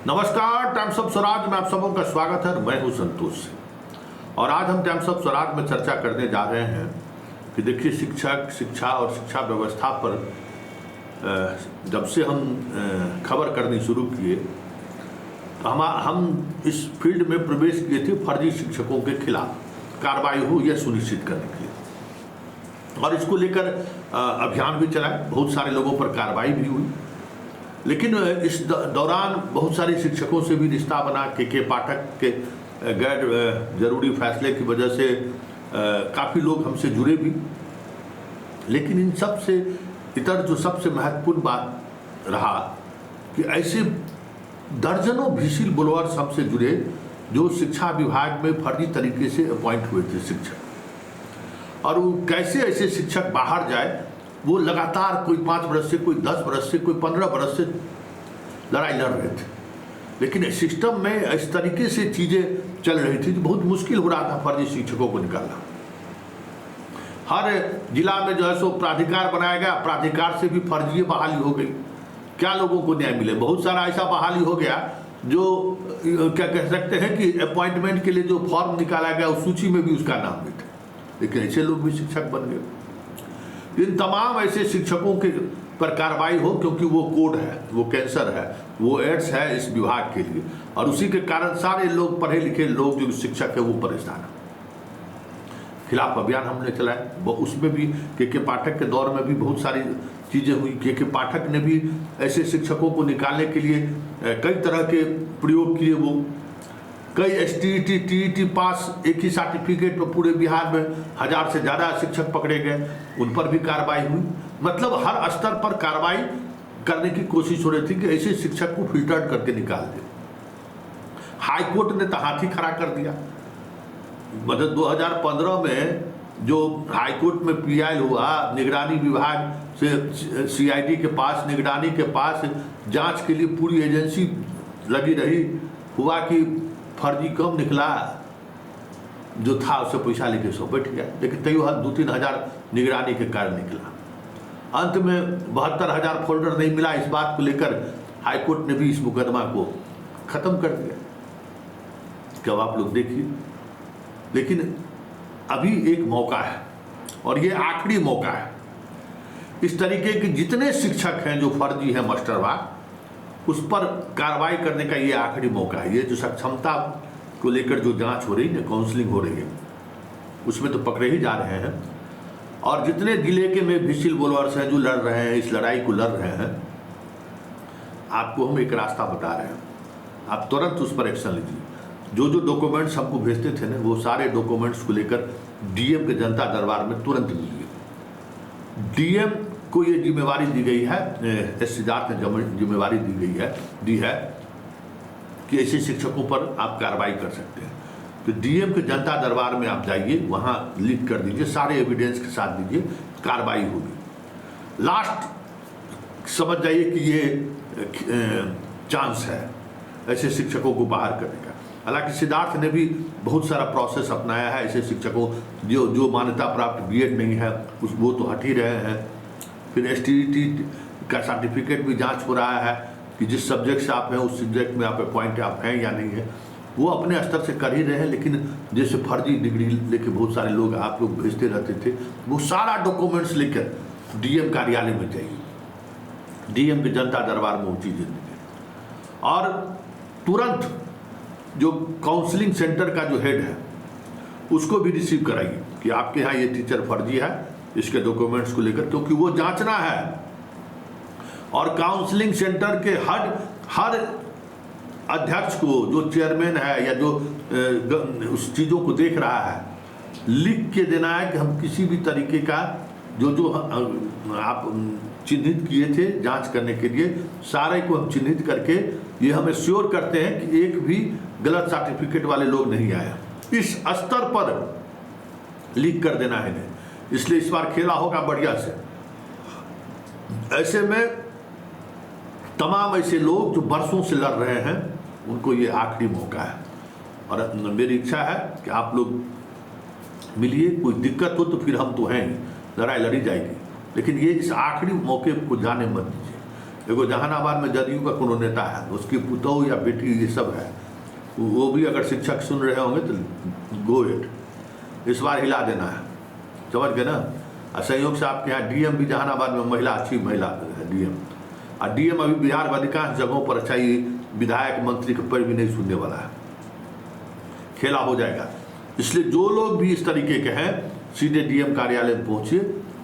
नमस्कार, times of Swaraj में आप सबों का स्वागत है। मैं हूं संतोष और आज हम टाइम्स ऑफ स्वराज में चर्चा करने जा रहे हैं कि देखिए शिक्षा और शिक्षा व्यवस्था पर जब से हम खबर करनी शुरू किए तो हम इस फील्ड में प्रवेश किए थे फर्जी शिक्षकों के खिलाफ कार्रवाई हो यह सुनिश्चित करने के लिए, और इसको लेकर अभियान भी चलाए। बहुत सारे लोगों पर कार्रवाई भी हुई, लेकिन इस दौरान बहुत सारे शिक्षकों से भी रिश्ता बना। के पाठक के गैर जरूरी फैसले की वजह से काफ़ी लोग हमसे जुड़े भी। लेकिन इन सब से इतर जो सबसे महत्वपूर्ण बात रहा कि ऐसे दर्जनों व्हिसिल ब्लोअर्स हमसे जुड़े जो शिक्षा विभाग में फर्जी तरीके से अपॉइंट हुए थे शिक्षक, और वो कैसे ऐसे शिक्षक बाहर जाए, वो लगातार कोई 5 बरस से, कोई 10 बरस से, कोई 15 बरस से लड़ाई लड़ रहे थे। लेकिन सिस्टम में इस तरीके से चीज़ें चल रही थी कि बहुत मुश्किल हो रहा था फर्जी शिक्षकों को निकालना। हर जिला में जो है सो प्राधिकार बनाया गया, प्राधिकार से भी फर्जी बहाली हो गई। क्या लोगों को न्याय मिले? बहुत सारा ऐसा बहाली हो गया जो क्या कह सकते हैं कि अपॉइंटमेंट के लिए जो फॉर्म निकाला गया उस सूची में भी उसका नाम नहीं था, लेकिन ऐसे लोग भी शिक्षक बन गए। इन तमाम ऐसे शिक्षकों के पर कार्रवाई हो, क्योंकि वो कोड है, वो कैंसर है, वो एड्स है इस विभाग के लिए, और उसी के कारण सारे लोग, पढ़े लिखे लोग जो शिक्षक है वो परेशान है। खिलाफ अभियान हमने चलाया, उसमें भी के पाठक के दौर में भी बहुत सारी चीज़ें हुई। के पाठक ने भी ऐसे शिक्षकों को निकालने के लिए कई तरह के प्रयोग किए। वो कई STET TET पास एक ही सर्टिफिकेट पर पूरे बिहार में 1000 से ज़्यादा शिक्षक पकड़े गए, उन पर भी कार्रवाई हुई। मतलब हर स्तर पर कार्रवाई करने की कोशिश हो रही थी कि ऐसे शिक्षक को फिल्टर करके निकाल दे। हाई कोर्ट ने तो हाथ ही खड़ा कर दिया। मतलब 2015 में जो हाई कोर्ट में PI हुआ, निगरानी विभाग से CID के पास, निगरानी के पास जांच के लिए पूरी एजेंसी लगी रही। हुआ कि फर्जी कम निकला, जो था उससे पैसा लेके सो बैठ गया, लेकिन तैयो 2-3 हज़ार निगरानी के कारण निकला। अंत में 72,000 फोल्डर नहीं मिला। इस बात को लेकर हाईकोर्ट ने भी इस मुकदमा को ख़त्म कर दिया। कब आप लोग देखिए, लेकिन अभी एक मौका है और ये आखिरी मौका है। इस तरीके के जितने शिक्षक हैं जो फर्जी हैं मास्टरवाद, उस पर कार्रवाई करने का ये आखिरी मौका है। ये जो सक्षमता को लेकर जो जांच हो रही है, काउंसलिंग हो रही है, उसमें तो पकड़े ही जा रहे हैं। और जितने जिले के में व्हिसिल ब्लोअर्स हैं जो लड़ रहे हैं, इस लड़ाई को लड़ रहे हैं, आपको हम एक रास्ता बता रहे हैं, आप तुरंत उस पर एक्शन लीजिए। जो डॉक्यूमेंट्स हमको भेजते थे ना, वो सारे डॉक्यूमेंट्स को लेकर DM के जनता दरबार में तुरंत लीजिए। DM को ये जिम्मेवारी दी गई है, SCDART ने जिम्मेवारी दी है कि ऐसे शिक्षकों पर आप कार्रवाई कर सकते हैं। तो DM के जनता दरबार में आप जाइए, वहाँ लिख कर दीजिए, सारे एविडेंस के साथ दीजिए, कार्रवाई होगी। लास्ट समझ जाइए कि ये चांस है ऐसे शिक्षकों को बाहर करने का। हालांकि सिद्धार्थ ने भी बहुत सारा प्रोसेस अपनाया है। ऐसे शिक्षकों जो मान्यता प्राप्त B.Ed नहीं है वो तो हट ही रहे हैं। फिर STET का सर्टिफिकेट भी जांच हो रहा है कि जिस सब्जेक्ट से आप हैं उस सब्जेक्ट में आप अपॉइंट आप हैं या नहीं है, वो अपने स्तर से कर ही रहे हैं। लेकिन जैसे फर्जी डिग्री लेके बहुत सारे लोग आप लोग भेजते रहते थे, वो सारा डॉक्यूमेंट्स लेकर DM कार्यालय में जाइए, DM के जनता दरबार में वो चीज़ें देंगे। और तुरंत जो काउंसलिंग सेंटर का जो हेड है उसको भी रिसीव कराइए कि आपके यहाँ ये टीचर फर्जी है, इसके डॉक्यूमेंट्स को लेकर, क्योंकि वो जांचना है। और काउंसलिंग सेंटर के हर अध्यक्ष को, जो चेयरमैन है या जो उस चीज़ों को देख रहा है, लिख के देना है कि हम किसी भी तरीके का जो आप चिन्हित किए थे जांच करने के लिए, सारे को हम चिन्हित करके ये हमें श्योर करते हैं कि एक भी गलत सर्टिफिकेट वाले लोग नहीं आए। इस स्तर पर लिख कर देना है इन्हें। इसलिए इस बार खेला होगा बढ़िया से। ऐसे में तमाम ऐसे लोग जो बरसों से लड़ रहे हैं, उनको ये आखिरी मौका है। और मेरी इच्छा है कि आप लोग मिलिए। कोई दिक्कत हो तो फिर हम तो हैं ही, लड़ाई लड़ी जाएगी, लेकिन ये इस आखिरी मौके को जाने मत दीजिए। एगो जहानाबाद में जदयू का कोनो नेता है, उसकी पुतौह या बेटी ये सब है, वो भी अगर शिक्षक सुन रहे होंगे तो गो इट, इस बार हिला देना है, समझ गए ना। और संयोग से आपके यहाँ डीएम भी जहानाबाद में महिला, अच्छी महिला है डीएम, और डीएम अभी बिहार में अधिकांश जगहों पर अच्छा ही विधायक मंत्री के पैर भी नहीं सुनने वाला है, खेला हो जाएगा। इसलिए जो लोग भी इस तरीके के हैं सीधे डीएम कार्यालय में पहुंचिए,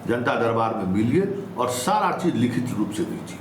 जनता दरबार में मिलिए और सारा चीज लिखित रूप से दीजिए।